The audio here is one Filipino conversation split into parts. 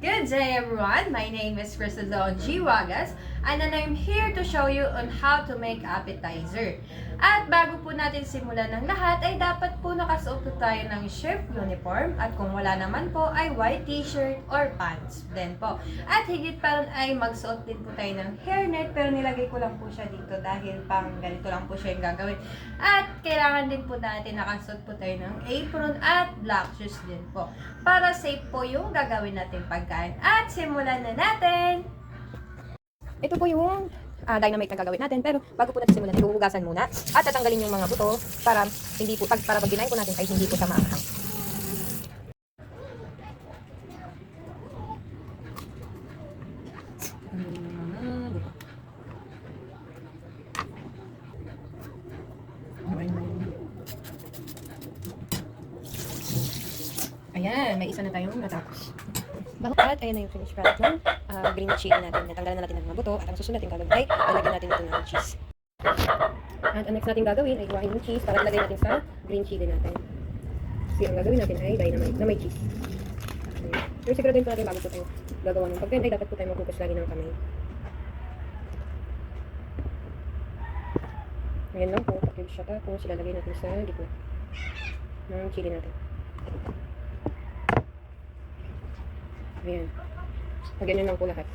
Good day everyone, my name is Cristalone G. Wagas and I'm here to show you on how to make appetizer. At bago po natin simulan ng lahat ay dapat po nakasuot po tayo ng chef uniform at kung wala naman po ay white t-shirt or pants din po. At higit pa rin ay magsuot din po tayo ng hairnet pero nilagay ko lang po siya dito dahil pang ganito lang po siya yung gagawin. At kailangan din po natin nakasuot po tayo ng apron at black shoes din po para safe po yung gagawin natin pagkain. At simulan na natin! Ito po yung dynamite na gagawin natin, pero bago po natin simulan, ihuhugasan muna at tatanggalin yung mga buto para hindi po para pag dinayin po natin ay hindi po siya maanghang. Ayan, may isa na tayong natapos. At ayan na yung finished product ng green chili natin. Natanggalan na natin ng mga buto at ang susunod natin gagawin ay lalagyan natin ito ng cheese. At ang next natin gagawin ay kuhain yung cheese para ilagay natin sa green chili natin. Kasi ang gagawin natin ay dynamite na may cheese. Pero siguraduhin po natin bago po tayo gagawa ng pagkain ay dapat po tayo mag-focus lagi ng kamay. Ayan lang po, pakib siya tapos ilalagay natin sa gitna ng chili natin. Ayan. Ganyan lang po lahat.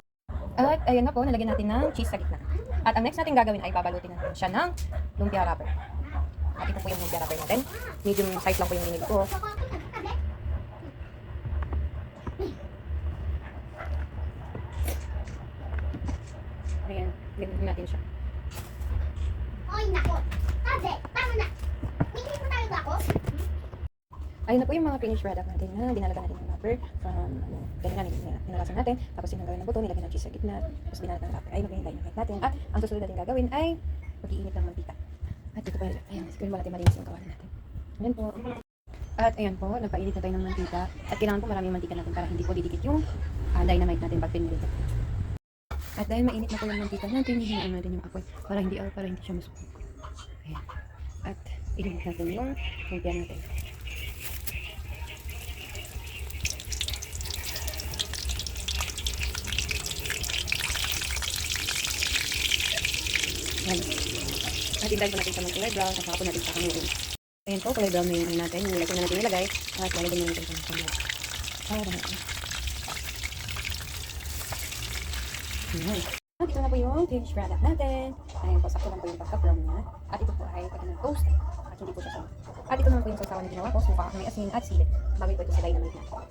At ayan na po, nalagyan natin ng cheese sa gitna. At ang next natin gagawin ay babalutin natin siya ng lumpia wrapper. At ito po yung lumpia wrapper natin. Medium size lang po yung binili ko. Ayan, ganyan natin siya. Oy, nako! Sabi, tama na! Hindi mo tayo ba ako? Ayun na po yung mga finished product natin na dinalaga natin ng wrapper from ganyan natin, inalasan natin, tapos sinanggalan ng buto, nilagyan ng cheese sa gitna, tapos dinalag ng wrapper ay maghihintay na natin. At ang susunod natin gagawin ay mag-iinit ng mantika. At dito po, ayan, siguro ba natin malinis yung kawan natin. Ayan po. At ayan po, nagpainit na tayo ng mantika. At kailangan po maraming mantika natin para hindi po didikit yung dynamite natin pag pinili. At dahil mainit na po yung mantika natin, hihinaan natin yung apoy para hindi siya masuko. Ayan. At ilinit natin yung lumpia natin. Ayan. At intayin po natin sa mga kulay brown at saka po natin sa kanurin. Ayan po, kulay brown na yung natin. Nilagay na natin nilagay at lalagyan na natin sa mga kulay. Ayan. At ito na po yung finished product natin. Ayan po, sakto lang po yung pagka-brown niya. At ito po ay pagka-toast. At hindi po siya sa. At ito naman po yung sausawan na ginawa ko. Suka, may asin at sili. Bagay po ito sa dynamite natin.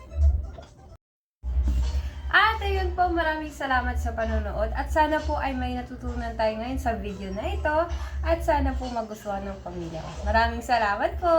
At ayun po, maraming salamat sa panonood at sana po ay may natutunan tayo ngayon sa video na ito at sana po magustuhan ng pamilya ko. Maraming salamat po!